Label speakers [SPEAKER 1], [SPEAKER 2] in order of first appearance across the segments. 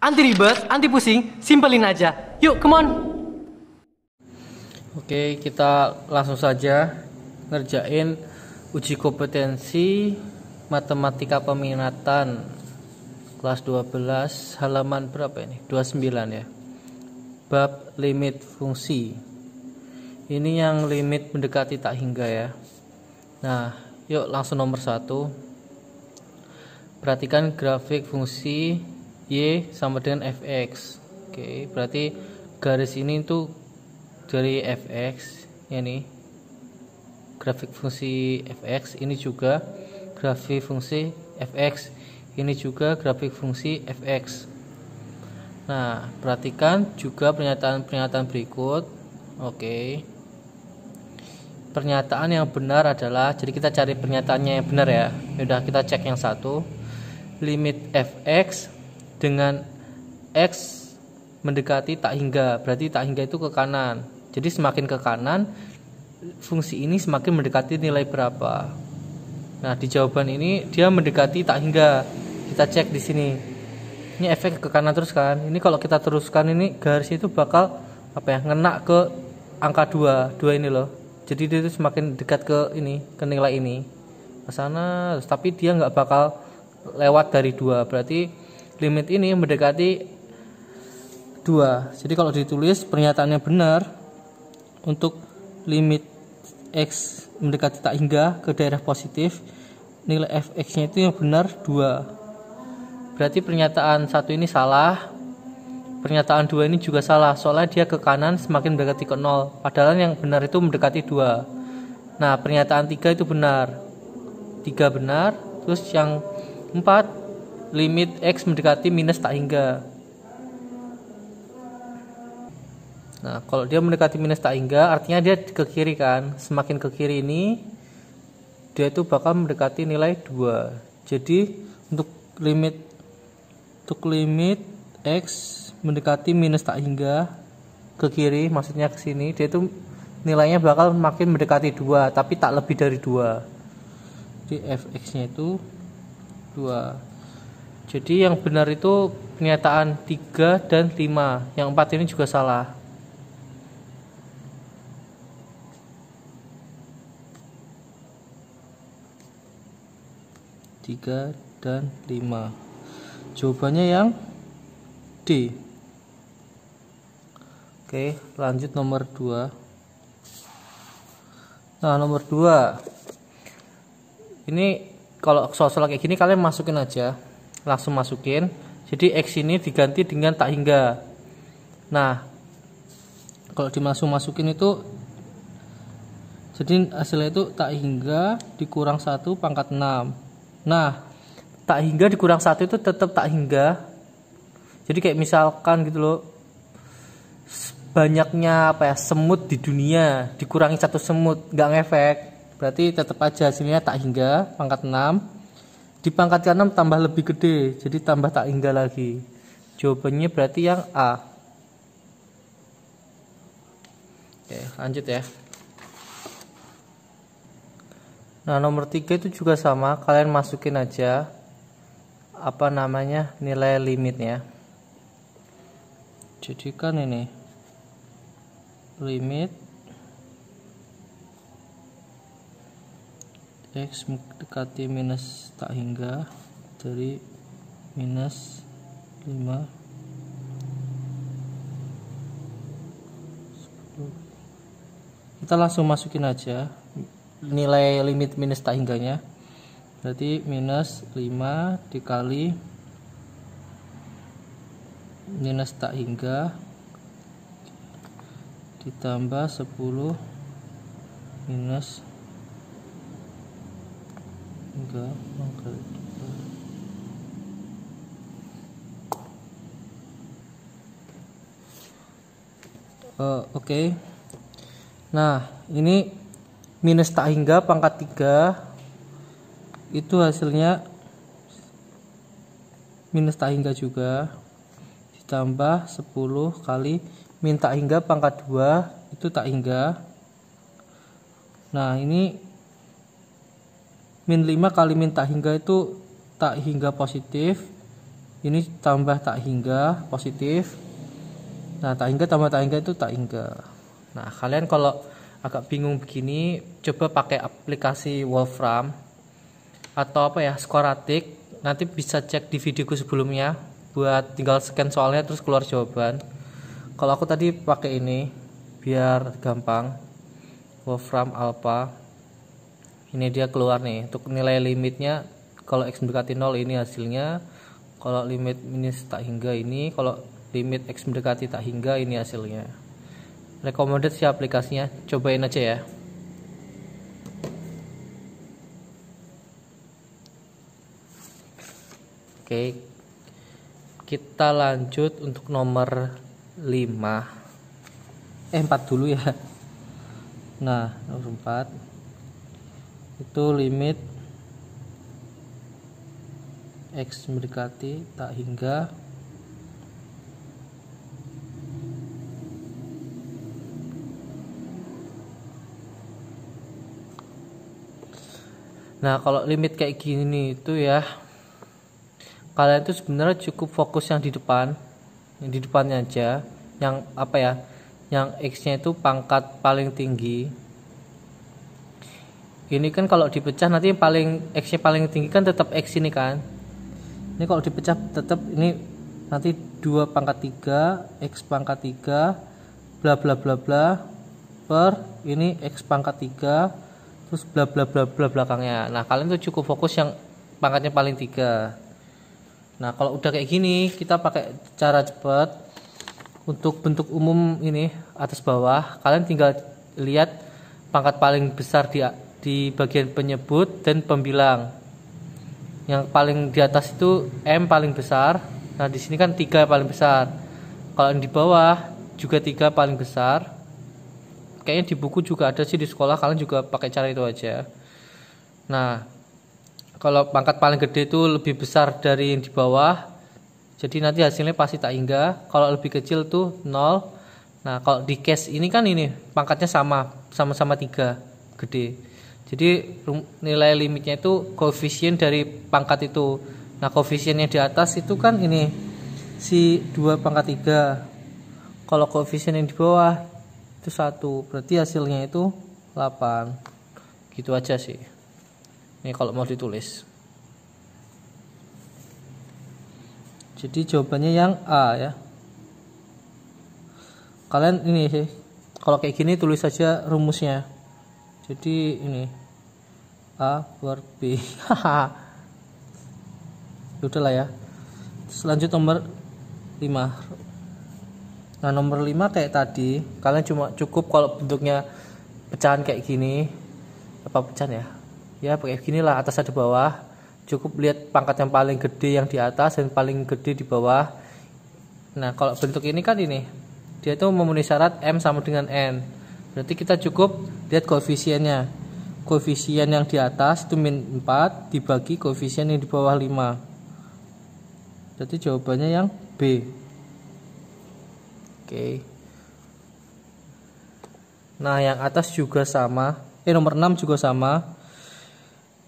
[SPEAKER 1] Anti ribet, anti pusing, simpelin aja. Yuk, come on. Oke, kita langsung saja ngerjain uji kompetensi matematika peminatan kelas 12 halaman berapa ini? 29 ya. Bab limit fungsi. Ini yang limit mendekati tak hingga ya. Nah, yuk langsung nomor 1. Perhatikan grafik fungsi y sama dengan fx. Oke, berarti garis ini tuh dari fx, ini grafik fungsi fx, ini juga grafik fungsi fx, ini juga grafik fungsi fx. Nah, perhatikan juga pernyataan-pernyataan berikut. Oke, pernyataan yang benar adalah, jadi kita cari pernyataannya yang benar ya. Udah, kita cek yang satu. Limit fx dengan x mendekati tak hingga, berarti tak hingga itu ke kanan. Jadi semakin ke kanan, fungsi ini semakin mendekati nilai berapa. Nah, di jawaban ini dia mendekati tak hingga. Kita cek di sini. Ini efek ke kanan terus kan. Ini kalau kita teruskan ini garis itu bakal ngena ke angka 2 ini loh. Jadi dia itu semakin dekat ke ini, ke nilai ini. Ke sana, tapi dia nggak bakal lewat dari 2. Berarti limit ini mendekati 2. Jadi kalau ditulis pernyataannya benar, untuk limit x mendekati tak hingga ke daerah positif, nilai fx-nya itu yang benar 2. Berarti pernyataan 1 ini salah, pernyataan 2 ini juga salah, soalnya dia ke kanan semakin mendekati ke 0, padahal yang benar itu mendekati 2. Nah, pernyataan 3 itu benar, 3 benar. Terus yang 4, limit x mendekati minus tak hingga. Nah, kalau dia mendekati minus tak hingga, artinya dia ke kiri kan. Semakin ke kiri ini, dia itu bakal mendekati nilai 2. Jadi untuk limit x mendekati minus tak hingga ke kiri, maksudnya ke sini, dia itu nilainya bakal makin mendekati 2, tapi tak lebih dari 2. Jadi fx-nya itu 2. Jadi yang benar itu pernyataan 3 dan 5. Yang 4 ini juga salah. Tiga dan 5. Jawabannya yang D. Oke, lanjut nomor 2. Nah, nomor 2. Ini kalau soal-soal kayak gini kalian masukin aja. Langsung masukin. Jadi x ini diganti dengan tak hingga. Nah, kalau masukin itu, jadi hasilnya itu tak hingga dikurang 1 pangkat 6. Nah, tak hingga dikurang 1 itu tetap tak hingga. Jadi kayak misalkan gitu loh, banyaknya semut di dunia dikurangi 1 semut, nggak ngefek, berarti tetap aja hasilnya tak hingga pangkat 6. Di pangkat 6 tambah lebih gede, jadi tambah tak hingga lagi. Jawabannya berarti yang A. Oke, lanjut ya. Nah, nomor 3 itu juga sama, kalian masukin aja nilai limitnya. Jadi kan ini limit x mendekati minus tak hingga dari minus 5 10. Kita langsung masukin aja nilai limit minus tak hingganya. Berarti minus 5 dikali minus tak hingga ditambah 10 minus hingga pangkat 2. Oke. Nah, ini minus tak hingga pangkat 3 itu hasilnya minus tak hingga juga, ditambah 10 kali min tak hingga pangkat 2 itu tak hingga. Nah, ini min 5 kali min tak hingga itu tak hingga positif, Ini tambah tak hingga positif. Nah, tak hingga tambah tak hingga itu tak hingga. Nah, kalian kalau agak bingung begini, coba pakai aplikasi Wolfram atau apa ya, Scoratic. Nanti bisa cek di videoku sebelumnya buat tinggal scan soalnya terus keluar jawaban. Kalau aku tadi pakai ini biar gampang. Wolfram Alpha. Ini dia keluar nih untuk nilai limitnya. Kalau x mendekati 0 ini hasilnya. Kalau limit minus tak hingga ini, kalau limit x mendekati tak hingga ini hasilnya. Recommended sih aplikasinya, cobain aja ya. Oke, kita lanjut untuk nomor 5. 4 dulu ya. Nah, nomor 4 itu limit x mendekati tak hingga Nah, kalau limit kayak gini itu ya, kalian tuh sebenarnya cukup fokus yang di depan, yang di depannya aja, yang apa ya, yang x-nya itu pangkat paling tinggi. Ini kan kalau dipecah nanti paling x-nya paling tinggi kan tetap x ini kan. Ini kalau dipecah tetap ini nanti 2 pangkat 3 x pangkat 3 bla bla bla bla per ini x pangkat 3 terus bla bla bla bla belakangnya. Nah, kalian tuh cukup fokus yang pangkatnya paling 3. Nah, kalau udah kayak gini, kita pakai cara cepat untuk bentuk umum ini atas bawah. Kalian tinggal lihat pangkat paling besar di bagian penyebut dan pembilang. Yang paling di atas itu M paling besar. Nah, di sini kan 3 paling besar. Kalau yang di bawah juga 3 paling besar. Kayaknya di buku juga ada sih, di sekolah kalian juga pakai cara itu aja. Nah, kalau pangkat paling gede itu lebih besar dari yang di bawah, jadi nanti hasilnya pasti tak hingga. Kalau lebih kecil tuh 0. Nah, kalau di case ini kan ini pangkatnya sama-sama 3 gede. Jadi nilai limitnya itu koefisien dari pangkat itu. Nah, koefisiennya di atas itu kan ini si 2 pangkat 3. Kalau koefisien yang di bawah itu 1, berarti hasilnya itu 8. Gitu aja sih. Ini kalau mau ditulis. Jadi jawabannya yang A ya. Kalian ini sih, kalau kayak gini tulis saja rumusnya. Jadi ini A per B. Udahlah ya. Selanjut nomor 5. Nah, nomor 5 kayak tadi, kalian cuma cukup kalau bentuknya pecahan kayak gini. Apa pecahan ya? Ya, kayak gini lah, atas ada bawah. Cukup lihat pangkat yang paling gede yang di atas dan paling gede di bawah. Nah, kalau bentuk ini kan ini, dia itu memenuhi syarat M sama dengan N. Berarti kita cukup lihat koefisiennya. Koefisien yang di atas itu min 4 dibagi koefisien yang di bawah 5. Berarti jawabannya yang B. Oke. Nah, yang atas juga sama. Nomor 6 juga sama.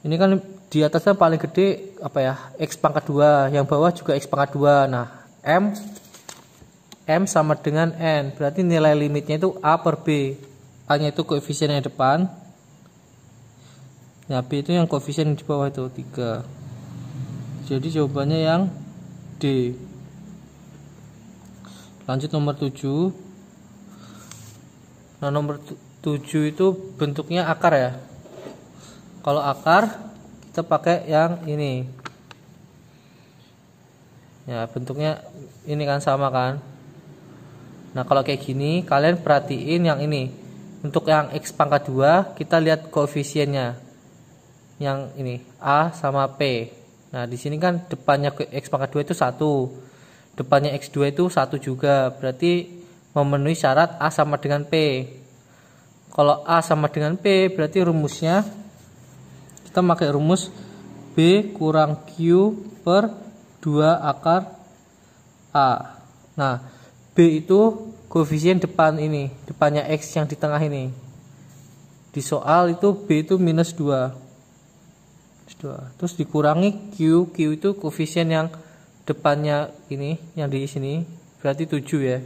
[SPEAKER 1] Ini kan di atasnya paling gede apa ya? X pangkat 2, yang bawah juga X pangkat 2. Nah, M sama dengan N. Berarti nilai limitnya itu A per B. A-nya itu koefisien yang depan. Ya, B itu yang koefisien di bawah itu 3. Jadi jawabannya yang D. Lanjut nomor 7. Nah, nomor 7 itu bentuknya akar ya. Kalau akar kita pakai yang ini. Ya, bentuknya ini kan sama kan. Nah, kalau kayak gini kalian perhatiin yang ini. Untuk yang X pangkat 2 kita lihat koefisiennya. Yang ini A sama P. Nah, di sini kan depannya X pangkat 2 itu 1. Depannya X2 itu 1 juga. Berarti memenuhi syarat A sama dengan P. Kalau A sama dengan P, berarti rumusnya kita pakai rumus B kurang Q per 2 akar A. Nah, B itu koefisien depan ini, depannya X yang di tengah ini. Di soal itu B itu minus 2. Terus dikurangi Q itu koefisien yang depannya ini yang di sini berarti 7 ya.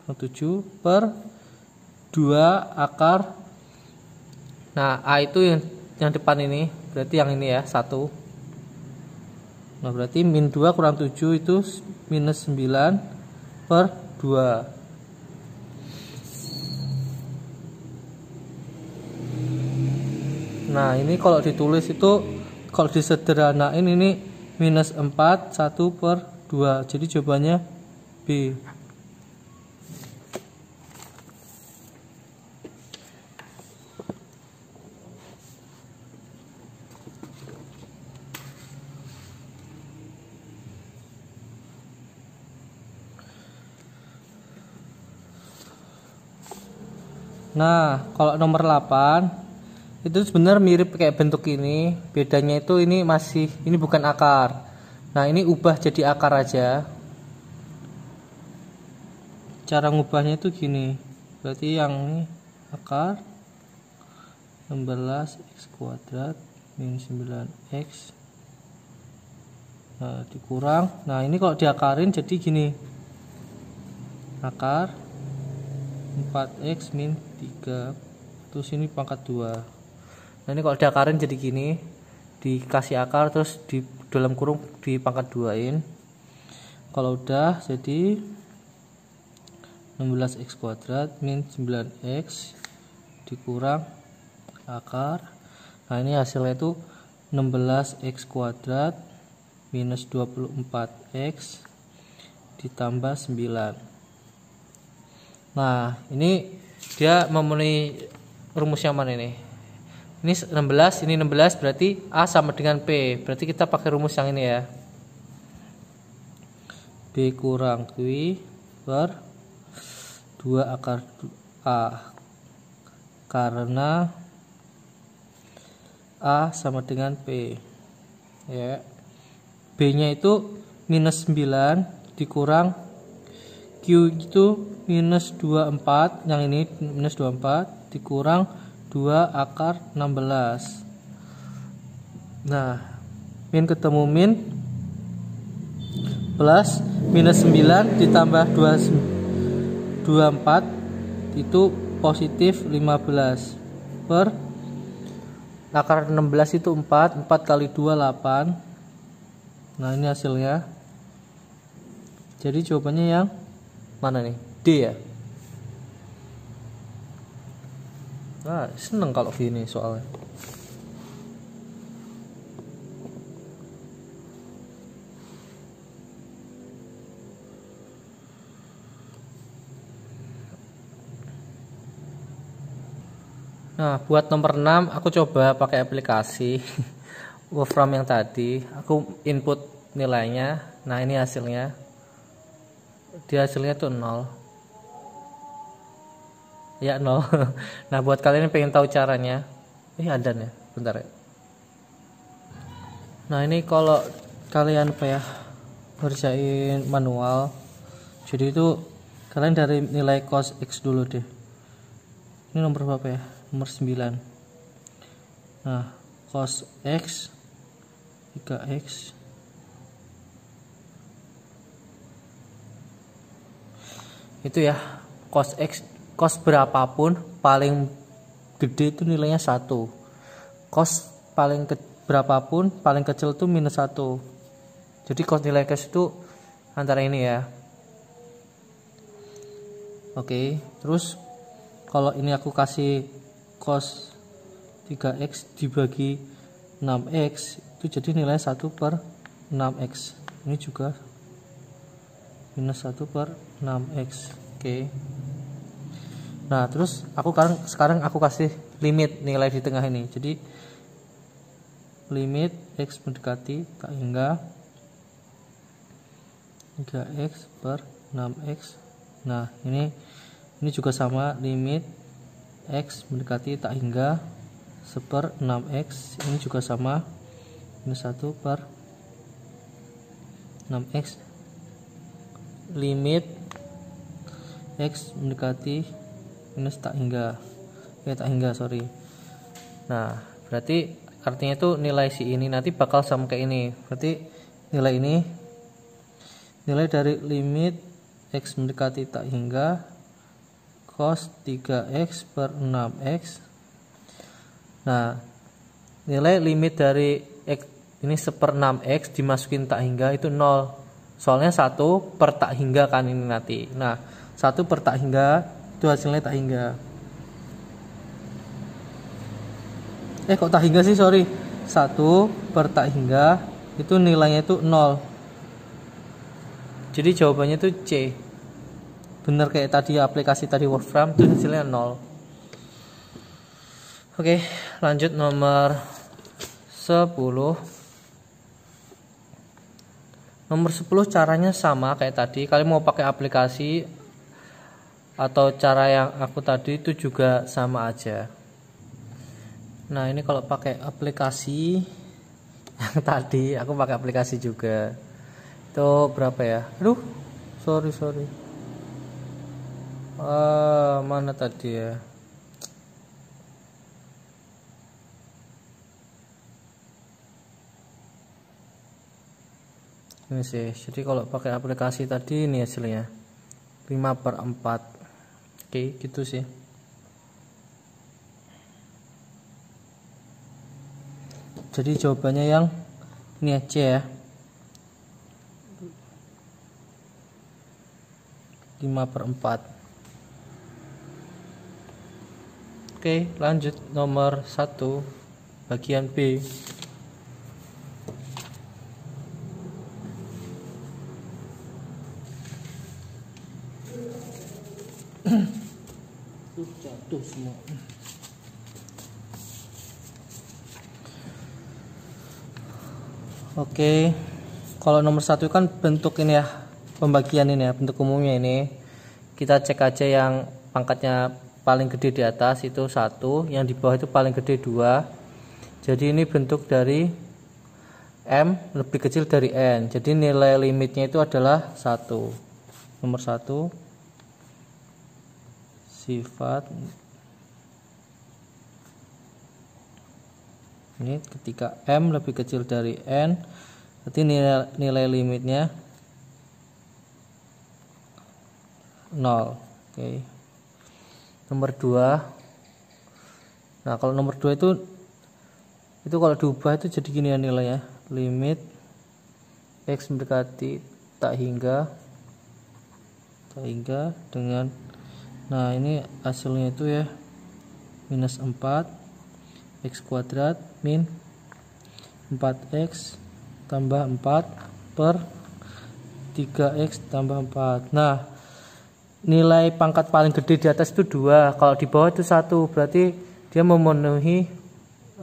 [SPEAKER 1] 7 per 2 akar. Nah, A itu yang depan ini, berarti yang ini ya, 1. Nah, berarti min 2 kurang 7 itu minus 9 per 2. Nah, ini kalau ditulis itu, kalau disederhanain ini minus 4, 1 per 2. Jadi jawabannya B. Nah, kalau nomor 8 itu sebenarnya mirip kayak bentuk ini, bedanya itu ini bukan akar. Nah, ini ubah jadi akar aja. Cara ngubahnya itu gini. Berarti yang ini akar 16x kuadrat min 9x. Nah, dikurang. Nah, ini kalau diakarin jadi gini. Akar 4x min 3, terus ini pangkat 2. Nah, ini kalau diakarin jadi gini, dikasih akar terus di dalam kurung di pangkat 2-in. Kalau udah jadi 16x kuadrat min 9x dikurang akar. Nah, ini hasilnya itu 16x kuadrat minus 24x ditambah 9. Nah, ini dia memenuhi rumus yang mana ini? Ini 16, ini 16 berarti A sama dengan P. Berarti kita pakai rumus yang ini ya. B kurang Q per 2 akar A. Karena A sama dengan P. Ya. B-nya itu minus 9 dikurang Q itu minus 24, yang ini minus 24 dikurang 2 akar 16. Nah, min ketemu min plus minus 9 ditambah 24 itu positif 15 per akar 16 itu 4 kali 2 8. Nah, ini hasilnya. Jadi jawabannya yang mana nih? D ya. Nah, seneng kalau gini soalnya. Nah, buat nomor 6 aku coba pakai aplikasi Wolfram yang tadi. Aku input nilainya. Nah, ini hasilnya. Di hasilnya tuh 0 ya, 0. Nah, buat kalian yang pengen tahu caranya, ada nih, bentar ya. Nah, ini kalau kalian ngerjain manual, jadi itu kalian dari nilai cos X dulu deh. Ini nomor berapa ya? Nomor 9. Nah, cos X 3x itu ya, cos X, cos berapapun paling gede itu nilainya 1. Cos berapapun paling kecil itu minus 1. Jadi cos nilai cos itu antara ini ya. Oke, terus kalau ini aku kasih cos 3x dibagi 6x itu jadi nilai 1 per 6x. Ini juga minus 1 per 6x. Oke. Nah, terus sekarang aku kasih limit nilai di tengah ini. Jadi limit x mendekati tak hingga 3x per 6x. Nah, ini juga sama, limit x mendekati tak hingga 1 per 6x. Ini juga sama, minus 1 per 6x. Limit x mendekati minus tak hingga, Nah, berarti artinya itu nilai si ini nanti bakal sama kayak ini. Berarti nilai ini nilai dari limit X mendekati tak hingga cos 3X per 6X. Nah, nilai limit dari X ini 1/6X dimasukin tak hingga itu 0. Soalnya 1 per tak hingga kan ini nanti. Nah, 1 per tak hingga itu hasilnya tak hingga. Kok tak hingga sih, sorry. 1 per tak hingga itu nilainya itu 0. Jadi jawabannya itu C. Bener kayak tadi aplikasi tadi Wolfram itu hasilnya 0. Oke, lanjut nomor 10. Nomor 10 caranya sama kayak tadi. Kalian mau pakai aplikasi atau cara yang aku tadi itu juga sama aja. Nah, ini kalau pakai aplikasi yang tadi aku pakai aplikasi juga. Itu berapa ya? Aduh, sorry. Mana tadi ya? Ini sih. Jadi kalau pakai aplikasi tadi ini hasilnya 5/4. Oke, gitu sih. Jadi jawabannya yang ini aja ya. 5/4. Oke, lanjut nomor 1 bagian B. Jatuh semua. Oke, kalau nomor 1 kan bentuk ini ya, pembagian ini ya, bentuk umumnya ini. Kita cek aja yang pangkatnya paling gede di atas itu 1, yang di bawah itu paling gede 2. Jadi ini bentuk dari M lebih kecil dari N. Jadi nilai limitnya itu adalah 1. Nomor 1, sifat ini ketika M lebih kecil dari N, berarti nilai limitnya 0. Oke. Nomor 2. Nah, kalau nomor 2 itu kalau diubah itu jadi gini ya nilainya. Limit X mendekati tak hingga dengan, nah ini hasilnya itu ya minus 4 X kuadrat min 4X tambah 4 per 3X tambah 4. Nah, nilai pangkat paling gede di atas itu 2, kalau di bawah itu 1, berarti dia memenuhi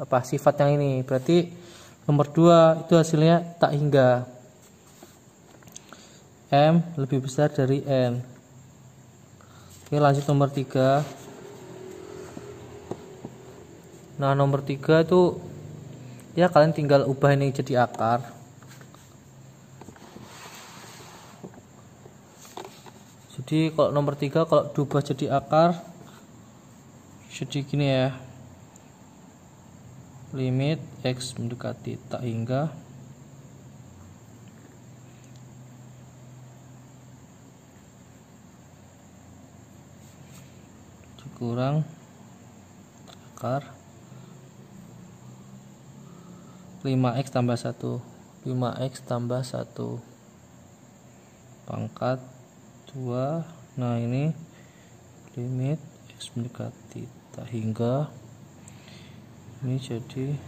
[SPEAKER 1] sifat yang ini. Berarti nomor 2 itu hasilnya tak hingga, M lebih besar dari N. Oke, lanjut nomor 3. Nah, nomor 3 itu ya kalian tinggal ubah ini jadi akar. Jadi kalau nomor 3 kalau diubah jadi akar jadi gini ya. Limit X mendekati tak hingga dikurang akar 5X tambah 1. 5X tambah 1 pangkat 2. Nah, ini limit X mendekati tak hingga ini jadi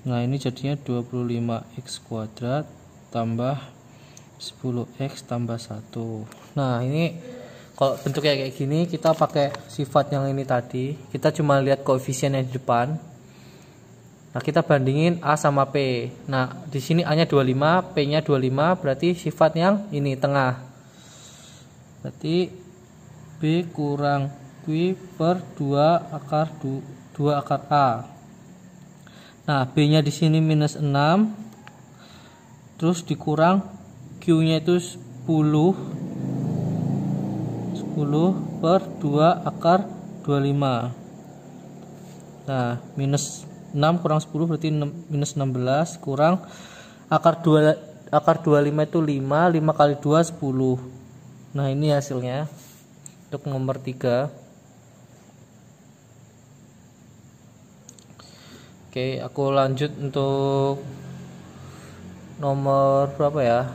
[SPEAKER 1] nah ini jadinya 25X kuadrat tambah 10X tambah 1. Nah, ini kalau bentuknya kayak gini kita pakai sifat yang ini tadi, kita cuma lihat koefisiennya di depan. Nah, kita bandingin A sama P. Nah, di sini A-nya 25, P-nya 25, berarti sifat yang ini tengah. Berarti B kurang Q per 2 akar A. Nah, B-nya di sini minus 6. Terus dikurang Q-nya itu 10 per 2 akar 25. Nah, minus 6 kurang 10 berarti minus 16, kurang akar 25 itu 5 kali 2 10. Nah, ini hasilnya untuk nomor 3. Oke, aku lanjut untuk nomor berapa ya?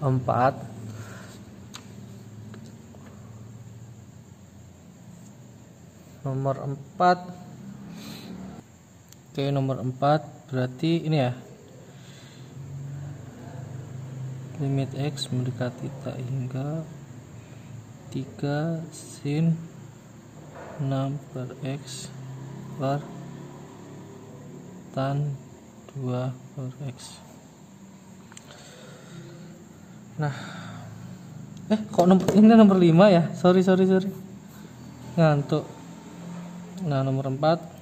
[SPEAKER 1] 4. Nomor 4. Oke, nomor 4 berarti ini ya. Limit X mendekati tak hingga 3 sin 6 per X per tan 2 per X. Nah, kok ini nomor 5 ya? Sorry. Ngantuk. Nah, nomor 4.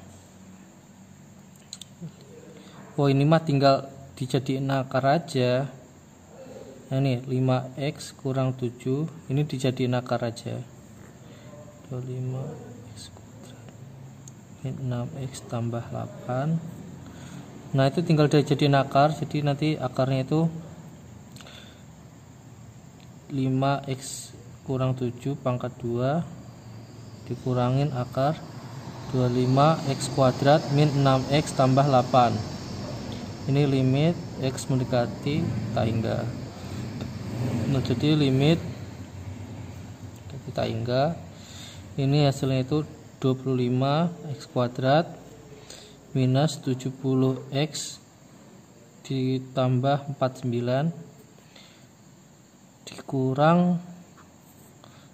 [SPEAKER 1] Oh, ini mah tinggal dijadiin akar aja. Nah, ini 5x kurang 7, ini dijadiin akar aja. 25x kuadrat min 6x tambah 8. Nah, itu tinggal dijadiin akar, jadi nanti akarnya itu 5x kurang 7 pangkat 2 dikurangin akar 25x kuadrat min 6x tambah 8. Ini limit X mendekati tak hingga. Nah, jadi limit tak hingga, ini hasilnya itu 25x kuadrat minus 70x ditambah 49 dikurang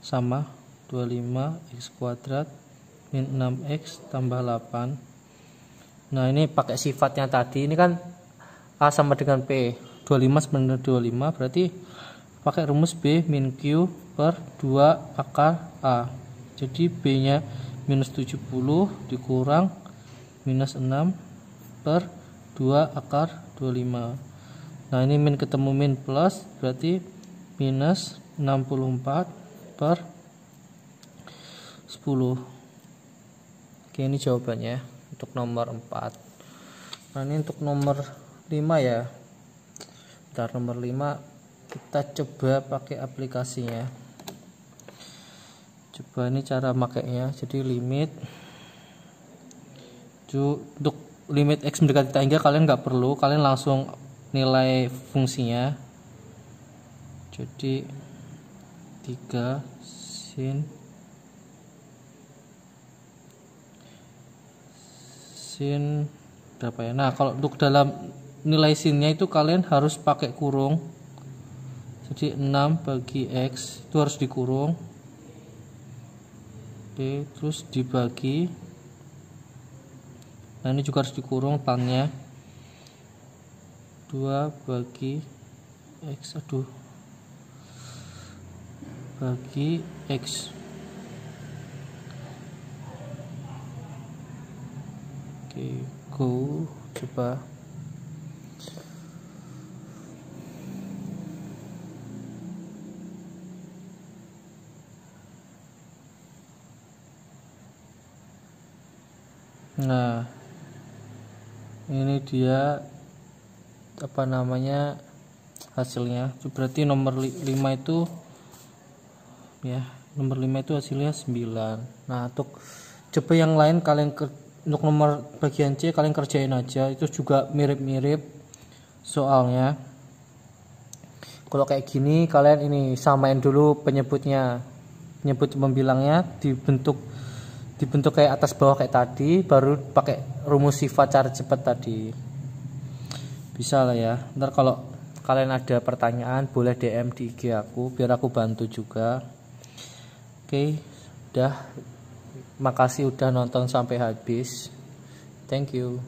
[SPEAKER 1] sama 25x kuadrat min 6x tambah 8. Nah, ini pakai sifatnya tadi, ini kan A sama dengan P, 25 sebenarnya 25, berarti pakai rumus B min Q per 2 akar A. Jadi B nya minus 70 dikurang minus 6 per 2 akar 25. Nah, ini min ketemu min plus, berarti minus 64 per 10. Oke, ini jawabannya untuk nomor 4. Nah, ini untuk nomor 5 ya. Bentar, nomor 5 kita coba pakai aplikasinya. Coba ini cara makainya. Jadi limit untuk limit X mendekati tak hingga kalian nggak perlu, kalian langsung nilai fungsinya. Jadi 3 sin berapa ya? Nah, kalau untuk dalam nilai sinnya itu kalian harus pakai kurung. Jadi 6 bagi X itu harus dikurung. Oke, terus dibagi. Nah, ini juga harus dikurung tannya. 2 bagi X, bagi X. Oke, go, coba. Nah, ini dia apa namanya hasilnya. Berarti nomor 5 itu ya, nomor 5 itu hasilnya 9. Nah, untuk coba yang lain kalian untuk nomor bagian C kalian kerjain aja, itu juga mirip-mirip soalnya. Kalau kayak gini kalian ini samain dulu penyebutnya, penyebut pembilangnya dibentuk kayak atas bawah kayak tadi, baru pakai rumus sifat cara cepat tadi. Bisa lah ya. Ntar kalau kalian ada pertanyaan boleh DM di IG aku biar aku bantu juga. Oke, udah. Makasih udah nonton sampai habis. Thank you.